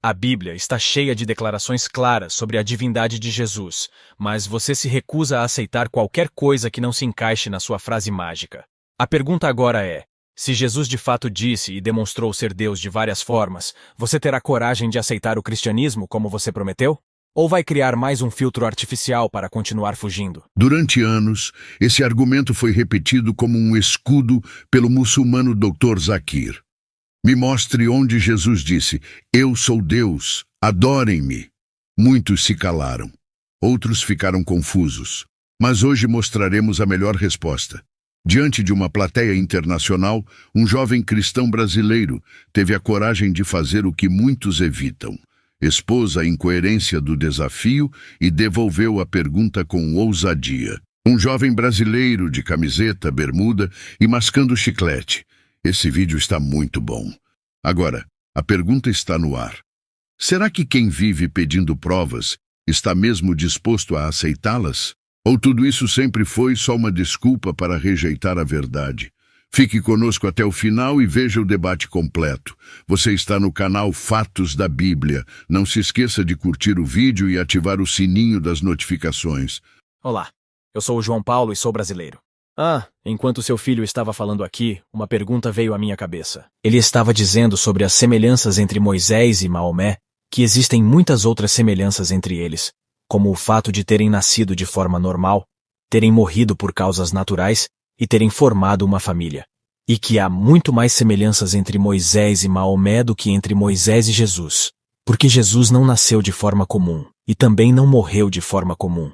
A Bíblia está cheia de declarações claras sobre a divindade de Jesus, mas você se recusa a aceitar qualquer coisa que não se encaixe na sua frase mágica. A pergunta agora é: se Jesus de fato disse e demonstrou ser Deus de várias formas, você terá coragem de aceitar o cristianismo como você prometeu? Ou vai criar mais um filtro artificial para continuar fugindo? Durante anos, esse argumento foi repetido como um escudo pelo muçulmano Dr. Zakir. Me mostre onde Jesus disse: "Eu sou Deus, adorem-me." Muitos se calaram. Outros ficaram confusos. Mas hoje mostraremos a melhor resposta. Diante de uma plateia internacional, um jovem cristão brasileiro teve a coragem de fazer o que muitos evitam. Expôs a incoerência do desafio e devolveu a pergunta com ousadia. Um jovem brasileiro de camiseta, bermuda e mascando chiclete. Esse vídeo está muito bom. Agora, a pergunta está no ar. Será que quem vive pedindo provas está mesmo disposto a aceitá-las? Ou tudo isso sempre foi só uma desculpa para rejeitar a verdade? Fique conosco até o final e veja o debate completo. Você está no canal Fatos da Bíblia. Não se esqueça de curtir o vídeo e ativar o sininho das notificações. Olá, eu sou o João Paulo e sou brasileiro. Enquanto seu filho estava falando aqui, uma pergunta veio à minha cabeça. Ele estava dizendo sobre as semelhanças entre Moisés e Maomé, que existem muitas outras semelhanças entre eles, como o fato de terem nascido de forma normal, terem morrido por causas naturais e terem formado uma família. E que há muito mais semelhanças entre Moisés e Maomé do que entre Moisés e Jesus, porque Jesus não nasceu de forma comum e também não morreu de forma comum.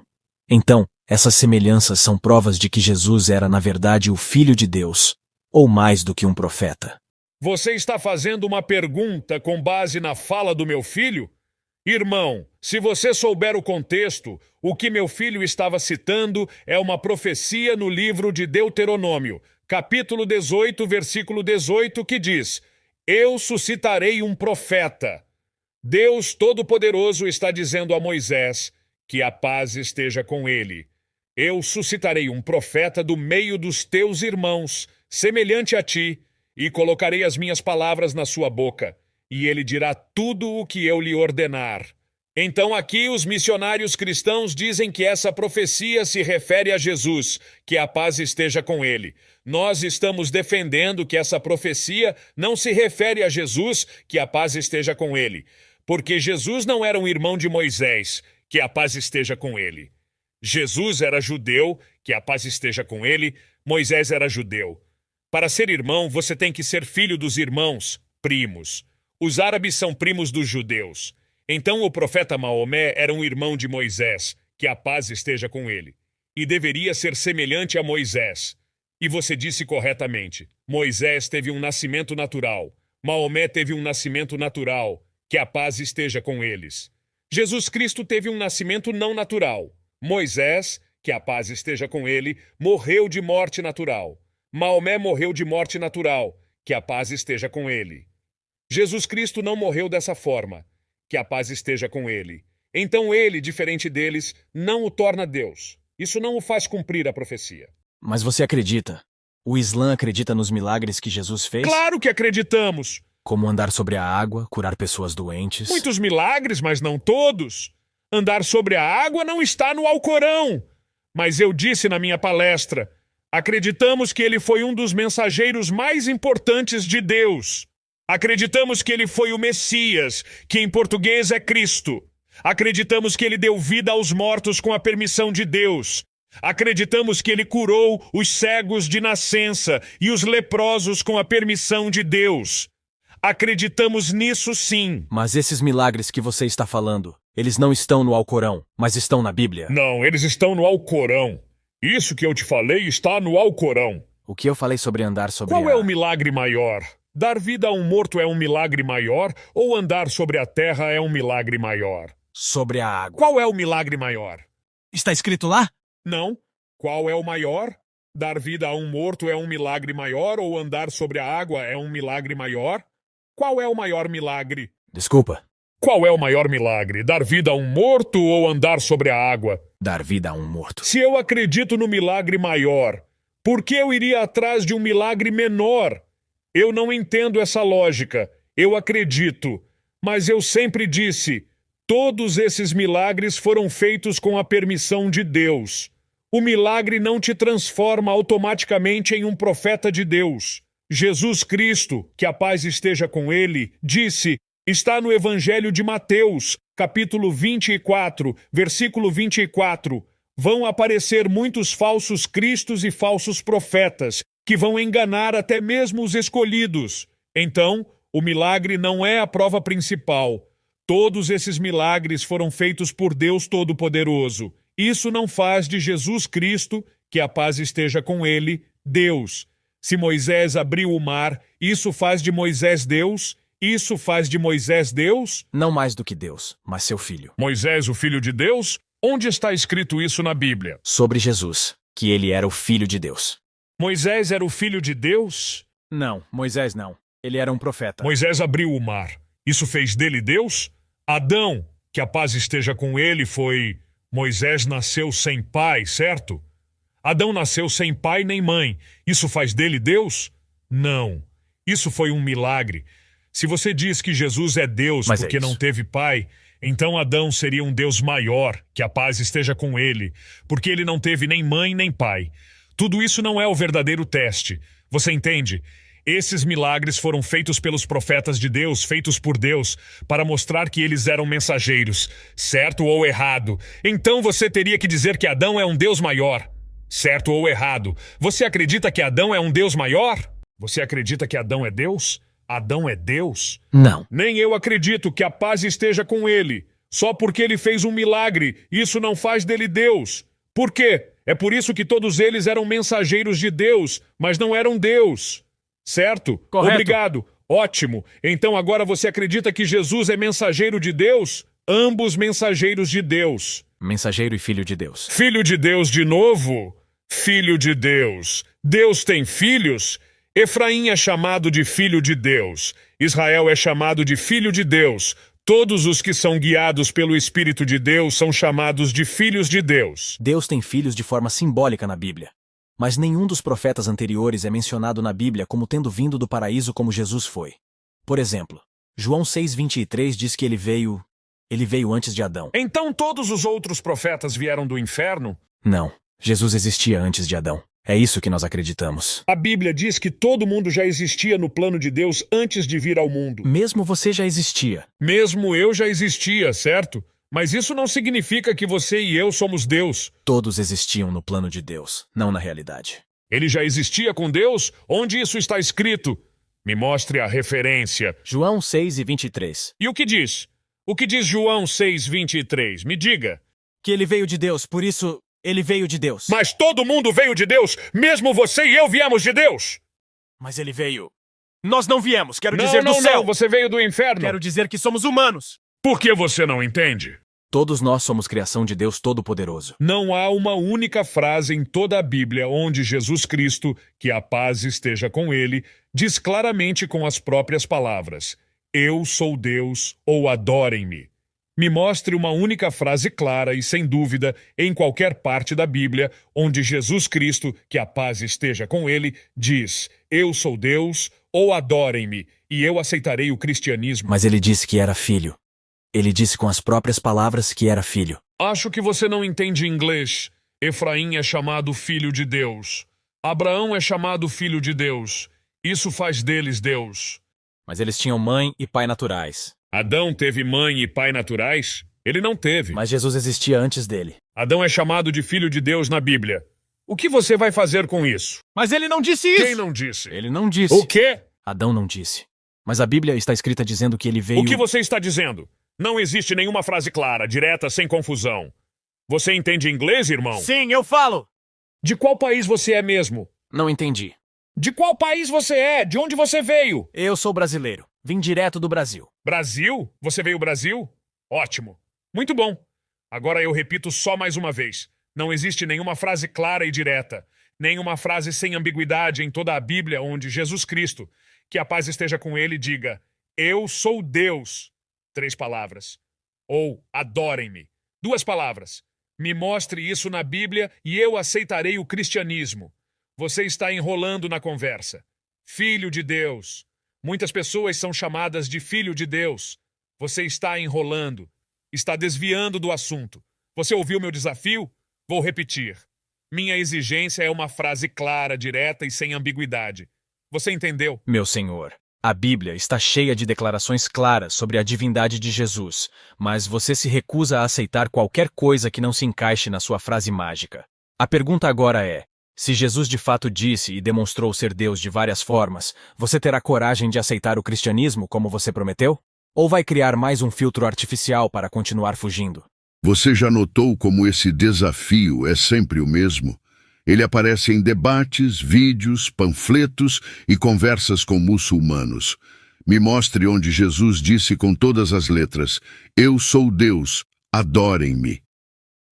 Então, essas semelhanças são provas de que Jesus era, na verdade, o Filho de Deus, ou mais do que um profeta. Você está fazendo uma pergunta com base na fala do meu filho? Irmão, se você souber o contexto, o que meu filho estava citando é uma profecia no livro de Deuteronômio, capítulo 18, versículo 18, que diz: "Eu suscitarei um profeta." Deus Todo-Poderoso está dizendo a Moisés que a paz esteja com ele. "Eu suscitarei um profeta do meio dos teus irmãos, semelhante a ti, e colocarei as minhas palavras na sua boca, e ele dirá tudo o que eu lhe ordenar." Então aqui os missionários cristãos dizem que essa profecia se refere a Jesus, que a paz esteja com ele. Nós estamos defendendo que essa profecia não se refere a Jesus, que a paz esteja com ele, porque Jesus não era um irmão de Moisés, que a paz esteja com ele. Jesus era judeu, que a paz esteja com ele. Moisés era judeu. Para ser irmão, você tem que ser filho dos irmãos, primos. Os árabes são primos dos judeus. Então o profeta Maomé era um irmão de Moisés, que a paz esteja com ele, e deveria ser semelhante a Moisés. E você disse corretamente, Moisés teve um nascimento natural, Maomé teve um nascimento natural, que a paz esteja com eles. Jesus Cristo teve um nascimento não natural. Moisés, que a paz esteja com ele, morreu de morte natural. Maomé morreu de morte natural, que a paz esteja com ele. Jesus Cristo não morreu dessa forma, que a paz esteja com ele. Então ele, diferente deles, não o torna Deus. Isso não o faz cumprir a profecia. Mas você acredita? O Islã acredita nos milagres que Jesus fez? Claro que acreditamos! Como andar sobre a água, curar pessoas doentes? Muitos milagres, mas não todos. Andar sobre a água não está no Alcorão. Mas eu disse na minha palestra, acreditamos que ele foi um dos mensageiros mais importantes de Deus. Acreditamos que ele foi o Messias, que em português é Cristo. Acreditamos que ele deu vida aos mortos com a permissão de Deus. Acreditamos que ele curou os cegos de nascença e os leprosos com a permissão de Deus. Acreditamos nisso sim. Mas esses milagres que você está falando, eles não estão no Alcorão, mas estão na Bíblia. Não, eles estão no Alcorão. Isso que eu te falei está no Alcorão. O que eu falei sobre andar sobre Qual é o milagre maior? Dar vida a um morto é um milagre maior ou andar sobre a terra é um milagre maior? Sobre a água. Qual é o milagre maior? Está escrito lá? Não. Qual é o maior? Dar vida a um morto é um milagre maior ou andar sobre a água é um milagre maior? Qual é o maior milagre? Desculpa. Qual é o maior milagre? Dar vida a um morto ou andar sobre a água? Dar vida a um morto. Se eu acredito no milagre maior, por que eu iria atrás de um milagre menor? Eu não entendo essa lógica. Eu acredito. Mas eu sempre disse, todos esses milagres foram feitos com a permissão de Deus. O milagre não te transforma automaticamente em um profeta de Deus. Jesus Cristo, que a paz esteja com ele, disse, está no Evangelho de Mateus, capítulo 24, versículo 24, vão aparecer muitos falsos cristos e falsos profetas, que vão enganar até mesmo os escolhidos. Então, o milagre não é a prova principal. Todos esses milagres foram feitos por Deus Todo-Poderoso. Isso não faz de Jesus Cristo, que a paz esteja com ele, Deus. Se Moisés abriu o mar, isso faz de Moisés Deus? Isso faz de Moisés Deus? Não mais do que Deus, mas seu filho. Moisés, o filho de Deus? Onde está escrito isso na Bíblia? Sobre Jesus, que ele era o filho de Deus. Moisés era o filho de Deus? Não, Moisés não. Ele era um profeta. Moisés abriu o mar. Isso fez dele Deus? Adão, que a paz esteja com ele, foi... Moisés nasceu sem pai, certo? Adão nasceu sem pai nem mãe. Isso faz dele Deus? Não. Isso foi um milagre. Se você diz que Jesus é Deus porque não teve pai, então Adão seria um Deus maior, que a paz esteja com ele, porque ele não teve nem mãe nem pai. Tudo isso não é o verdadeiro teste. Você entende? Esses milagres foram feitos pelos profetas de Deus, feitos por Deus, para mostrar que eles eram mensageiros, certo ou errado. Então você teria que dizer que Adão é um Deus maior, certo ou errado. Você acredita que Adão é um Deus maior? Você acredita que Adão é Deus? Adão é Deus? Não. Nem eu acredito que a paz esteja com ele. Só porque ele fez um milagre, isso não faz dele Deus. Por quê? É por isso que todos eles eram mensageiros de Deus, mas não eram Deus. Certo? Correto. Obrigado. Ótimo. Então agora você acredita que Jesus é mensageiro de Deus? Ambos mensageiros de Deus. Mensageiro e filho de Deus. Filho de Deus de novo? Filho de Deus. Deus tem filhos? Efraim é chamado de filho de Deus. Israel é chamado de filho de Deus. Todos os que são guiados pelo Espírito de Deus são chamados de filhos de Deus. Deus tem filhos de forma simbólica na Bíblia. Mas nenhum dos profetas anteriores é mencionado na Bíblia como tendo vindo do paraíso como Jesus foi. Por exemplo, João 6,23 diz que ele veio antes de Adão. Então todos os outros profetas vieram do inferno? Não, Jesus existia antes de Adão. É isso que nós acreditamos. A Bíblia diz que todo mundo já existia no plano de Deus antes de vir ao mundo. Mesmo você já existia. Mesmo eu já existia, certo? Mas isso não significa que você e eu somos Deus. Todos existiam no plano de Deus, não na realidade. Ele já existia com Deus? Onde isso está escrito? Me mostre a referência. João 6,23. E o que diz? O que diz João 6,23? Me diga. Que ele veio de Deus, por isso ele veio de Deus. Mas todo mundo veio de Deus, mesmo você e eu viemos de Deus. Mas ele veio. Nós não viemos, quero dizer do céu. Não, você veio do inferno. Quero dizer que somos humanos. Por que você não entende? Todos nós somos criação de Deus Todo-Poderoso. Não há uma única frase em toda a Bíblia onde Jesus Cristo, que a paz esteja com ele, diz claramente com as próprias palavras: Eu sou Deus ou adorem-me. Me mostre uma única frase clara e sem dúvida em qualquer parte da Bíblia onde Jesus Cristo, que a paz esteja com ele, diz: Eu sou Deus ou adorem-me, e eu aceitarei o cristianismo. Mas ele disse que era filho. Ele disse com as próprias palavras que era filho. Acho que você não entende inglês. Efraim é chamado filho de Deus. Abraão é chamado filho de Deus. Isso faz deles Deus. Mas eles tinham mãe e pai naturais. Adão teve mãe e pai naturais? Ele não teve. Mas Jesus existia antes dele. Adão é chamado de filho de Deus na Bíblia. O que você vai fazer com isso? Mas ele não disse isso! Quem não disse? Ele não disse. O quê? Adão não disse. Mas a Bíblia está escrita dizendo que ele veio... O que você está dizendo? Não existe nenhuma frase clara, direta, sem confusão. Você entende inglês, irmão? Sim, eu falo! De qual país você é mesmo? Não entendi. De qual país você é? De onde você veio? Eu sou brasileiro. Vim direto do Brasil. Brasil? Você veio do Brasil? Ótimo. Muito bom. Agora eu repito só mais uma vez. Não existe nenhuma frase clara e direta, nenhuma frase sem ambiguidade em toda a Bíblia onde Jesus Cristo, que a paz esteja com ele, diga: Eu sou Deus. 3 palavras. Ou adorem-me. 2 palavras. Me mostre isso na Bíblia e eu aceitarei o cristianismo. Você está enrolando na conversa. Filho de Deus. Muitas pessoas são chamadas de filho de Deus. Você está enrolando. Está desviando do assunto. Você ouviu meu desafio? Vou repetir. Minha exigência é uma frase clara, direta e sem ambiguidade. Você entendeu? Meu senhor, a Bíblia está cheia de declarações claras sobre a divindade de Jesus, mas você se recusa a aceitar qualquer coisa que não se encaixe na sua frase mágica. A pergunta agora é: se Jesus de fato disse e demonstrou ser Deus de várias formas, você terá coragem de aceitar o cristianismo como você prometeu? Ou vai criar mais um filtro artificial para continuar fugindo? Você já notou como esse desafio é sempre o mesmo? Ele aparece em debates, vídeos, panfletos e conversas com muçulmanos. Me mostre onde Jesus disse com todas as letras: Eu sou Deus, adorem-me.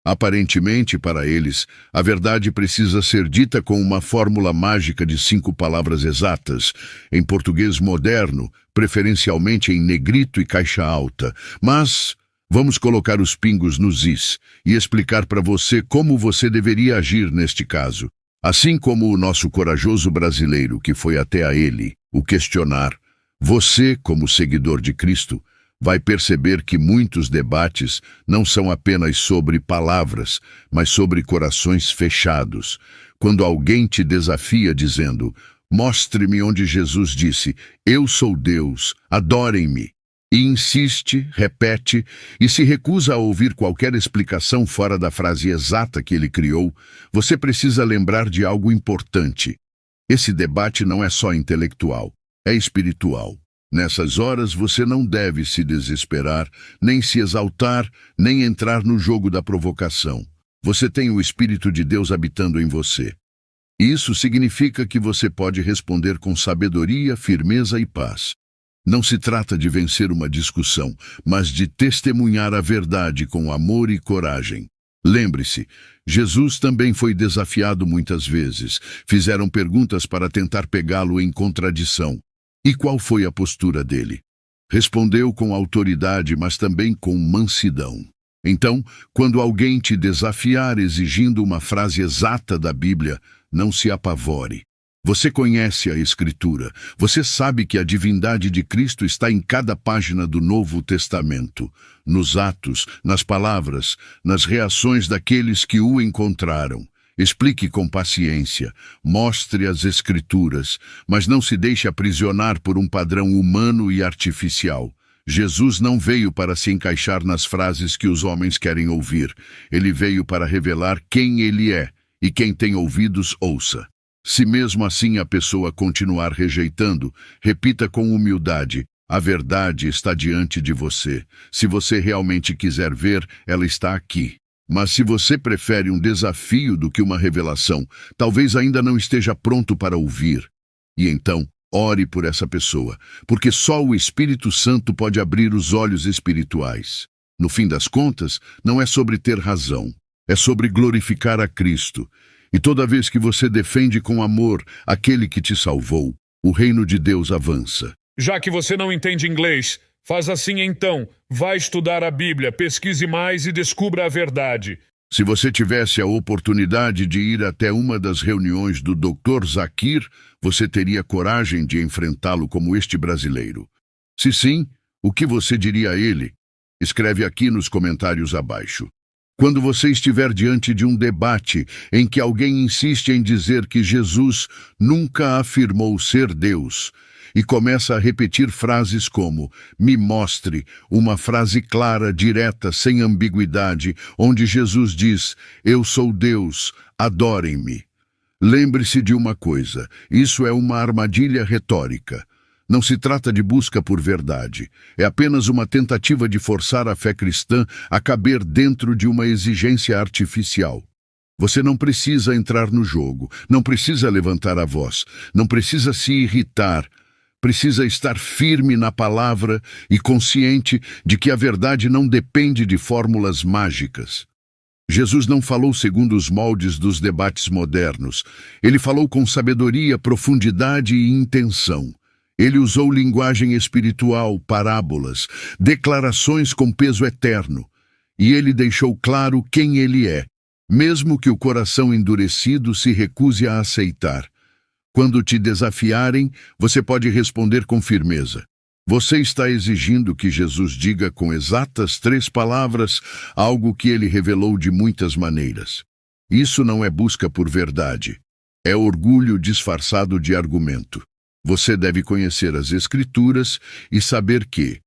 Aparentemente, para eles, a verdade precisa ser dita com uma fórmula mágica de 5 palavras exatas, em português moderno, preferencialmente em negrito e caixa alta. Mas vamos colocar os pingos nos is e explicar para você como você deveria agir neste caso. Assim como o nosso corajoso brasileiro que foi até a ele o questionar, você, como seguidor de Cristo, vai perceber que muitos debates não são apenas sobre palavras, mas sobre corações fechados. Quando alguém te desafia dizendo: mostre-me onde Jesus disse, eu sou Deus, adorem-me, e insiste, repete e se recusa a ouvir qualquer explicação fora da frase exata que ele criou, você precisa lembrar de algo importante. Esse debate não é só intelectual, é espiritual. Nessas horas você não deve se desesperar, nem se exaltar, nem entrar no jogo da provocação. Você tem o Espírito de Deus habitando em você. Isso significa que você pode responder com sabedoria, firmeza e paz. Não se trata de vencer uma discussão, mas de testemunhar a verdade com amor e coragem. Lembre-se, Jesus também foi desafiado muitas vezes. Fizeram perguntas para tentar pegá-lo em contradição. E qual foi a postura dele? Respondeu com autoridade, mas também com mansidão. Então, quando alguém te desafiar exigindo uma frase exata da Bíblia, não se apavore. Você conhece a Escritura. Você sabe que a divindade de Cristo está em cada página do Novo Testamento, nos atos, nas palavras, nas reações daqueles que o encontraram. Explique com paciência, mostre as Escrituras, mas não se deixe aprisionar por um padrão humano e artificial. Jesus não veio para se encaixar nas frases que os homens querem ouvir. Ele veio para revelar quem ele é, e quem tem ouvidos, ouça. Se mesmo assim a pessoa continuar rejeitando, repita com humildade: a verdade está diante de você. Se você realmente quiser ver, ela está aqui. Mas se você prefere um desafio do que uma revelação, talvez ainda não esteja pronto para ouvir. E então, ore por essa pessoa, porque só o Espírito Santo pode abrir os olhos espirituais. No fim das contas, não é sobre ter razão, é sobre glorificar a Cristo. E toda vez que você defende com amor aquele que te salvou, o reino de Deus avança. Já que você não entende inglês, faz assim então. Vai estudar a Bíblia, pesquise mais e descubra a verdade. Se você tivesse a oportunidade de ir até uma das reuniões do Dr. Zakir, você teria coragem de enfrentá-lo como este brasileiro. Se sim, o que você diria a ele? Escreve aqui nos comentários abaixo. Quando você estiver diante de um debate em que alguém insiste em dizer que Jesus nunca afirmou ser Deus, e começa a repetir frases como: me mostre, uma frase clara, direta, sem ambiguidade, onde Jesus diz: eu sou Deus, adorem-me. Lembre-se de uma coisa, isso é uma armadilha retórica. Não se trata de busca por verdade. É apenas uma tentativa de forçar a fé cristã a caber dentro de uma exigência artificial. Você não precisa entrar no jogo, não precisa levantar a voz, não precisa se irritar. Precisa estar firme na palavra e consciente de que a verdade não depende de fórmulas mágicas. Jesus não falou segundo os moldes dos debates modernos. Ele falou com sabedoria, profundidade e intenção. Ele usou linguagem espiritual, parábolas, declarações com peso eterno. E ele deixou claro quem ele é, mesmo que o coração endurecido se recuse a aceitar. Quando te desafiarem, você pode responder com firmeza: Você está exigindo que Jesus diga com exatas 3 palavras algo que ele revelou de muitas maneiras. Isso não é busca por verdade. É orgulho disfarçado de argumento. Você deve conhecer as Escrituras e saber que,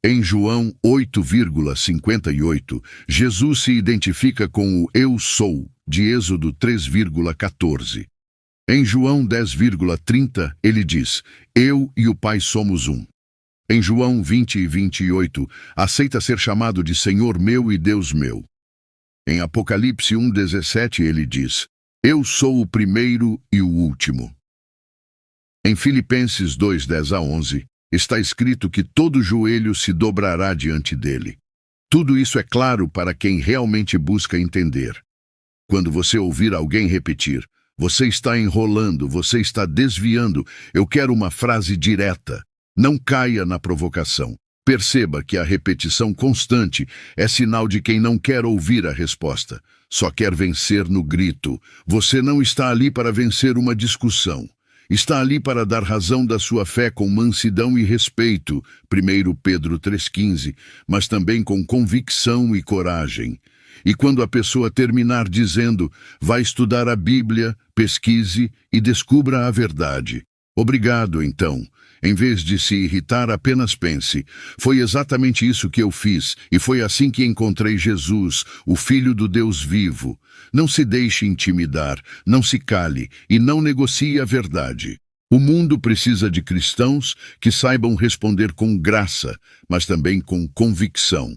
em João 8,58, Jesus se identifica com o Eu Sou, de Êxodo 3,14. Em João 10,30, ele diz, Eu e o Pai somos um. Em João 20:28, aceita ser chamado de Senhor meu e Deus meu. Em Apocalipse 1,17, ele diz, Eu sou o primeiro e o último. Em Filipenses 2:10-11, está escrito que todo joelho se dobrará diante dele. Tudo isso é claro para quem realmente busca entender. Quando você ouvir alguém repetir, você está enrolando, você está desviando, eu quero uma frase direta. Não caia na provocação. Perceba que a repetição constante é sinal de quem não quer ouvir a resposta. Só quer vencer no grito. Você não está ali para vencer uma discussão. Está ali para dar razão da sua fé com mansidão e respeito, 1 Pedro 3,15, mas também com convicção e coragem. E quando a pessoa terminar dizendo, vai estudar a Bíblia, pesquise e descubra a verdade. Obrigado, então. Em vez de se irritar, apenas pense. Foi exatamente isso que eu fiz, e foi assim que encontrei Jesus, o Filho do Deus vivo. Não se deixe intimidar, não se cale e não negocie a verdade. O mundo precisa de cristãos que saibam responder com graça, mas também com convicção.